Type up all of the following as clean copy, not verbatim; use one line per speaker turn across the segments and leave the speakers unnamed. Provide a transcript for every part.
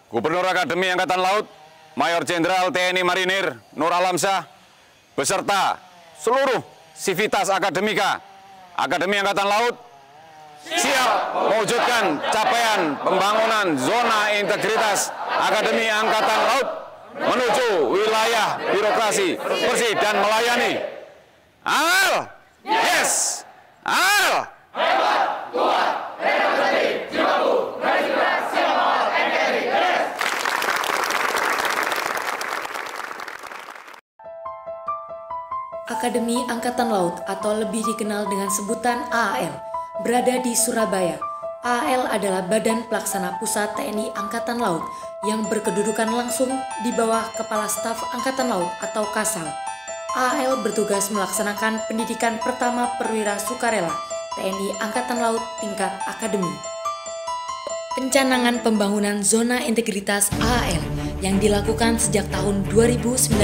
Gubernur Akademi Angkatan Laut, Mayor Jenderal TNI Marinir Nur Alamsyah, beserta seluruh sivitas akademika Akademi Angkatan Laut siap mewujudkan capaian pembangunan zona integritas Akademi Angkatan Laut menuju wilayah birokrasi bersih dan melayani. Al, yes, Al. Hebat, kuat, representatif, jiwaku, garis keras, siap NKRI, yes.
Akademi Angkatan Laut atau lebih dikenal dengan sebutan AAL berada di Surabaya. AAL adalah Badan Pelaksana Pusat TNI Angkatan Laut yang berkedudukan langsung di bawah Kepala Staf Angkatan Laut atau Kasal. AAL bertugas melaksanakan pendidikan pertama perwira sukarela TNI Angkatan Laut tingkat akademi. Pencanangan pembangunan zona integritas AAL yang dilakukan sejak tahun 2019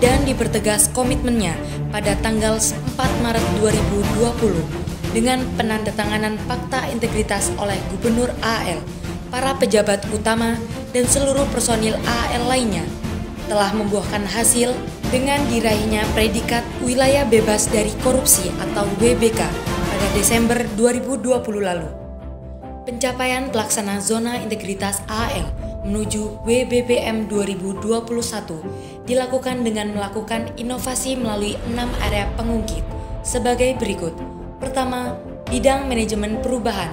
dan dipertegas komitmennya pada tanggal 4 Maret 2020 dengan penandatanganan Fakta Integritas oleh Gubernur AAL, para pejabat utama, dan seluruh personil AAL lainnya telah membuahkan hasil dengan diraihnya predikat Wilayah Bebas dari Korupsi atau WBK pada Desember 2020 lalu. Pencapaian pelaksana zona integritas AAL menuju WBBM 2021 dilakukan dengan melakukan inovasi melalui 6 area pengungkit sebagai berikut. Pertama, bidang manajemen perubahan,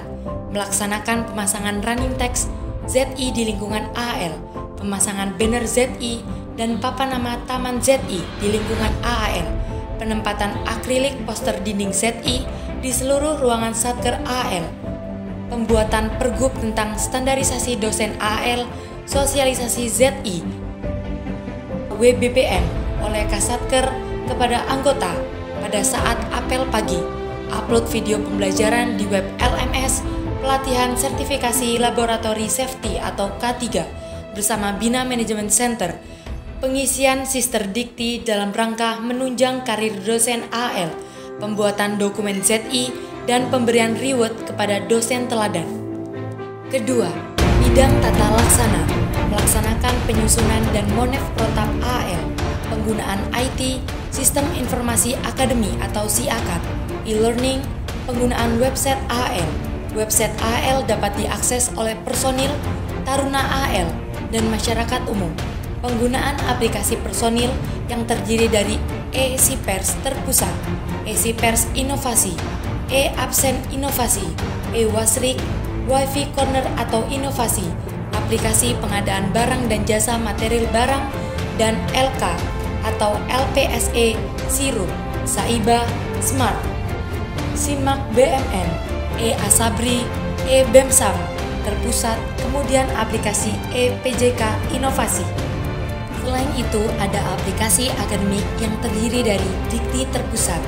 melaksanakan pemasangan running text ZI di lingkungan AAL, pemasangan banner ZI dan papan nama Taman ZI di lingkungan AAL, penempatan akrilik poster dinding ZI di seluruh ruangan Satker AAL, pembuatan pergub tentang standarisasi dosen AAL, sosialisasi ZI, WBPM oleh Kasatker kepada anggota pada saat apel pagi, upload video pembelajaran di web LMS, pelatihan sertifikasi laboratori safety atau K3 bersama Bina Management Center, pengisian sister dikti dalam rangka menunjang karir dosen AAL, pembuatan dokumen ZI, dan pemberian reward kepada dosen teladan. Kedua, bidang tata laksana, melaksanakan penyusunan dan monef protap AAL, penggunaan IT, Sistem Informasi Akademi atau SIAKAD, e-learning, penggunaan website AAL. Website AAL dapat diakses oleh personil, taruna AAL, dan masyarakat umum. Penggunaan aplikasi personil yang terdiri dari e-Sipers terpusat, e-Sipers inovasi, e-Absen inovasi, e-Wasrik, Wifi Corner atau inovasi, aplikasi pengadaan barang dan jasa material barang, dan LK atau LPSE, Sirup, Saiba, Smart, Simak BMN, e-Asabri, e-Bemsam terpusat, kemudian aplikasi e-PJK inovasi. Selain itu, ada aplikasi akademik yang terdiri dari Dikti terpusat,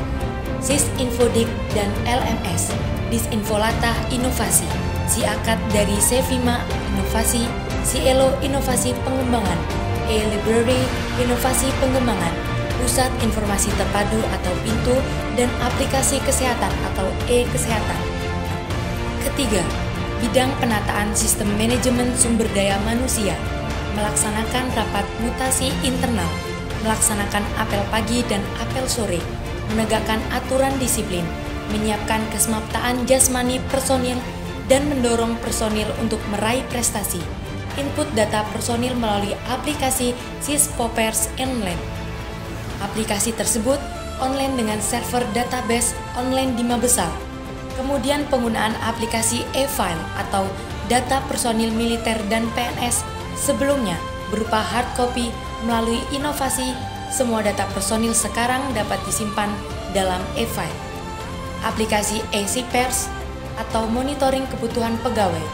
Sisinfodik, dan LMS, Disinfolata Inovasi, SIAKAD dari Sevima Inovasi, Cielo Inovasi Pengembangan, e-Library Inovasi Pengembangan, Pusat Informasi Terpadu atau PINTU, dan aplikasi kesehatan atau e-Kesehatan. Ketiga, bidang penataan sistem manajemen sumber daya manusia, melaksanakan rapat mutasi internal, melaksanakan apel pagi dan apel sore, menegakkan aturan disiplin, menyiapkan kesemaptaan jasmani personil, dan mendorong personil untuk meraih prestasi. Input data personil melalui aplikasi Sispopers Online. Aplikasi tersebut online dengan server database online di Mabesar. Kemudian penggunaan aplikasi e-file atau data personil militer dan PNS sebelumnya berupa hard copy. Melalui inovasi, semua data personil sekarang dapat disimpan dalam e-file. Aplikasi e-Sipers atau monitoring kebutuhan pegawai,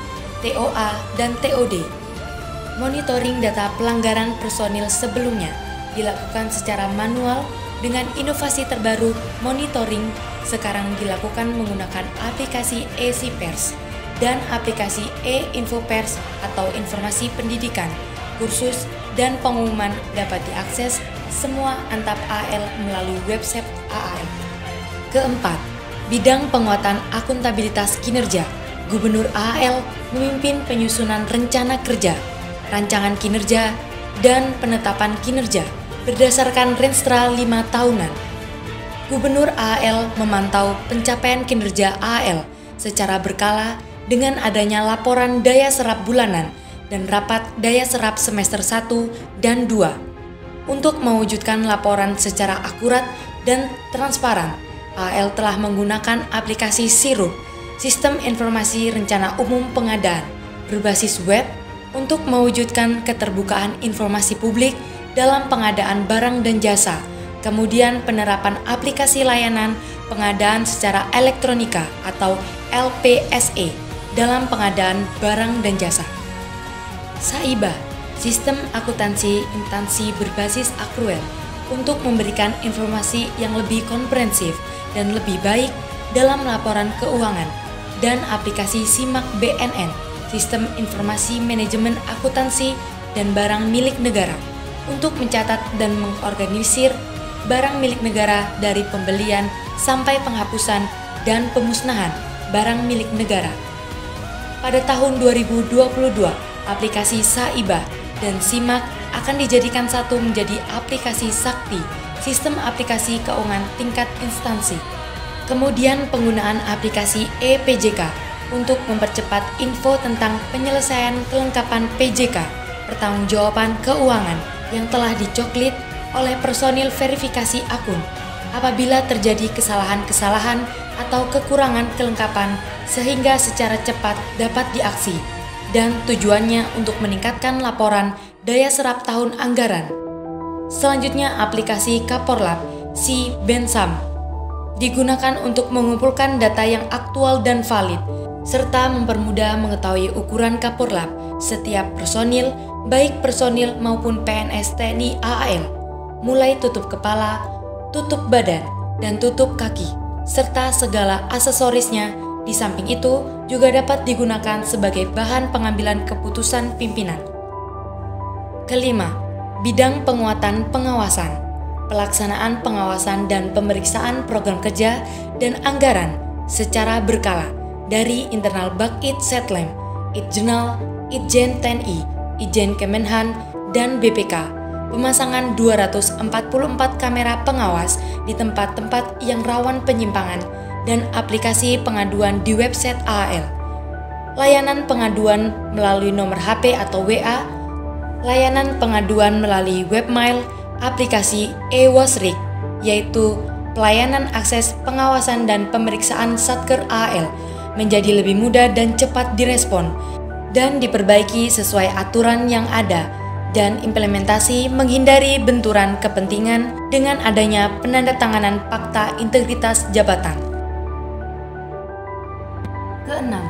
TOA dan TOD. Monitoring data pelanggaran personil sebelumnya dilakukan secara manual. Dengan inovasi terbaru, monitoring sekarang dilakukan menggunakan aplikasi e-Sipers dan aplikasi e-Infopers atau informasi pendidikan, kursus, dan pengumuman dapat diakses semua antap AAL melalui website AAL. Keempat, bidang penguatan akuntabilitas kinerja. Gubernur AAL memimpin penyusunan rencana kerja, rancangan kinerja, dan penetapan kinerja berdasarkan renstra 5 tahunan. Gubernur AAL memantau pencapaian kinerja AAL secara berkala dengan adanya laporan daya serap bulanan dan rapat daya serap semester 1 dan 2. Untuk mewujudkan laporan secara akurat dan transparan, AAL telah menggunakan aplikasi SIRUP, Sistem Informasi Rencana Umum Pengadaan, berbasis web untuk mewujudkan keterbukaan informasi publik dalam pengadaan barang dan jasa, kemudian penerapan aplikasi layanan pengadaan secara elektronika atau LPSE dalam pengadaan barang dan jasa. SAIBA, Sistem Akuntansi Instansi Berbasis Akruel, untuk memberikan informasi yang lebih komprehensif dan lebih baik dalam laporan keuangan, dan aplikasi SIMAK BNN, Sistem Informasi Manajemen Akuntansi dan Barang Milik Negara, untuk mencatat dan mengorganisir barang milik negara dari pembelian sampai penghapusan dan pemusnahan barang milik negara. Pada tahun 2022, aplikasi SAIBA dan SIMAK akan dijadikan satu menjadi aplikasi Sakti, Sistem Aplikasi Keuangan Tingkat Instansi. Kemudian penggunaan aplikasi ePJK untuk mempercepat info tentang penyelesaian kelengkapan PJK, pertanggungjawaban keuangan yang telah dicoklit oleh personil verifikasi akun apabila terjadi kesalahan-kesalahan atau kekurangan kelengkapan sehingga secara cepat dapat diaksi, dan tujuannya untuk meningkatkan laporan daya serap tahun anggaran. Selanjutnya aplikasi Kaporlab si Bensam digunakan untuk mengumpulkan data yang aktual dan valid, serta mempermudah mengetahui ukuran Kaporlab setiap personil, baik personil maupun PNS TNI AAL, mulai tutup kepala, tutup badan, dan tutup kaki, serta segala aksesorisnya. Di samping itu, juga dapat digunakan sebagai bahan pengambilan keputusan pimpinan. Kelima, bidang penguatan pengawasan. Pelaksanaan pengawasan dan pemeriksaan program kerja dan anggaran secara berkala dari internal Bakit Setlem, Itjenal, Itjen TNI, Itjen Kemenhan, dan BPK. Pemasangan 244 kamera pengawas di tempat-tempat yang rawan penyimpangan dan aplikasi pengaduan di website AAL. Layanan pengaduan melalui nomor HP atau WA, layanan pengaduan melalui webmail, aplikasi e-Wasrik, yaitu pelayanan akses pengawasan dan pemeriksaan Satker AAL menjadi lebih mudah dan cepat direspon dan diperbaiki sesuai aturan yang ada, dan implementasi menghindari benturan kepentingan dengan adanya penandatanganan Fakta Integritas Jabatan. Keenam,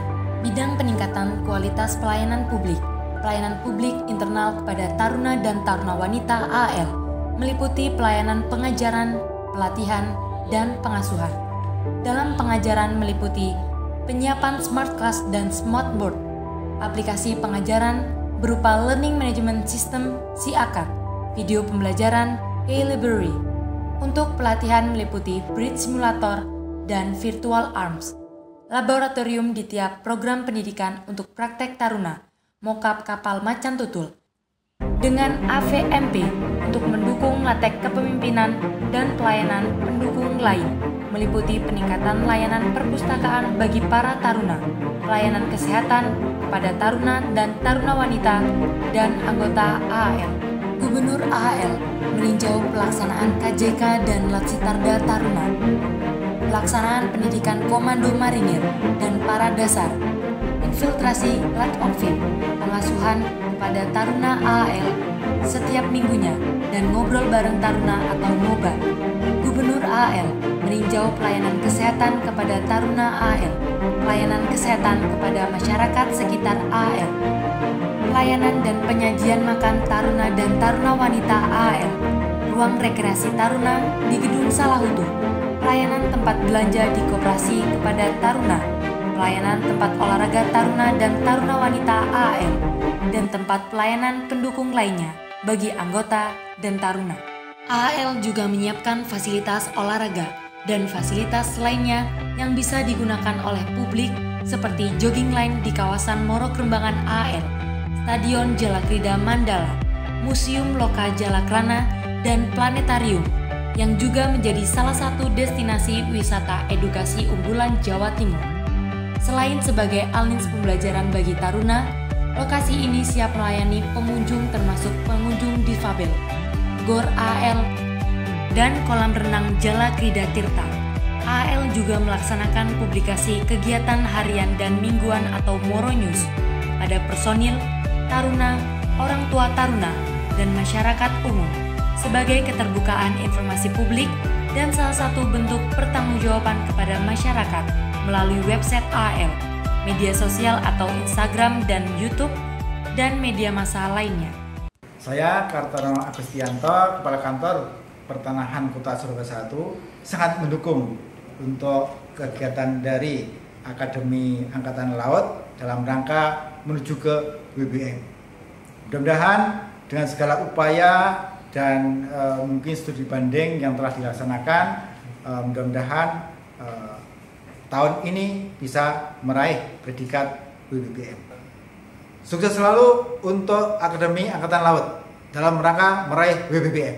bidang peningkatan kualitas pelayanan publik internal kepada taruna dan taruna wanita AAL, meliputi pelayanan pengajaran, pelatihan, dan pengasuhan. Dalam pengajaran meliputi penyiapan Smart Class dan Smart Board, aplikasi pengajaran berupa Learning Management System SIAKAT, video pembelajaran e-library. Untuk pelatihan meliputi Bridge Simulator dan Virtual Arms, laboratorium di tiap program pendidikan untuk praktek taruna, mockup kapal macan tutul, dengan AVMP untuk mendukung latek kepemimpinan dan pelayanan pendukung lain, meliputi peningkatan layanan perpustakaan bagi para taruna, pelayanan kesehatan kepada taruna dan taruna wanita dan anggota AAL. Gubernur AAL meninjau pelaksanaan KJK dan Latsitarda Taruna, pelaksanaan pendidikan Komando Marinir dan para dasar, infiltrasi Lat-Okfit, pengasuhan kepada taruna AAL setiap minggunya, dan ngobrol bareng taruna atau MOBA. Gubernur AAL meninjau pelayanan kesehatan kepada taruna AAL, pelayanan kesehatan kepada masyarakat sekitar AAL, pelayanan dan penyajian makan taruna dan taruna wanita AAL, ruang rekreasi taruna di Gedung Salahutu, pelayanan tempat belanja di koperasi kepada taruna, pelayanan tempat olahraga taruna dan taruna wanita AAL, dan tempat pelayanan pendukung lainnya bagi anggota dan taruna. AAL juga menyiapkan fasilitas olahraga dan fasilitas lainnya yang bisa digunakan oleh publik seperti jogging line di kawasan Moro Krembangan AAL, Stadion Jalakrida Mandala, Museum Loka Jalakrana, dan Planetarium, yang juga menjadi salah satu destinasi wisata edukasi unggulan Jawa Timur. Selain sebagai alins pembelajaran bagi taruna, lokasi ini siap melayani pengunjung termasuk pengunjung difabel, GOR AL, dan kolam renang Jalakrida Tirta. AL juga melaksanakan publikasi kegiatan harian dan mingguan atau Moro News pada personil, taruna, orang tua taruna, dan masyarakat umum sebagai keterbukaan informasi publik dan salah satu bentuk pertanggungjawaban kepada masyarakat melalui website AL, media sosial atau Instagram dan YouTube, dan media massa lainnya.
Saya Kartono Agustianto, Kepala Kantor Pertanahan Kota Surabaya 1, sangat mendukung untuk kegiatan dari Akademi Angkatan Laut dalam rangka menuju ke WBM. Mudah-mudahan dengan segala upaya dan mungkin studi banding yang telah dilaksanakan, mudah-mudahan tahun ini bisa meraih predikat WBM. Sukses selalu untuk Akademi Angkatan Laut dalam rangka meraih WBM.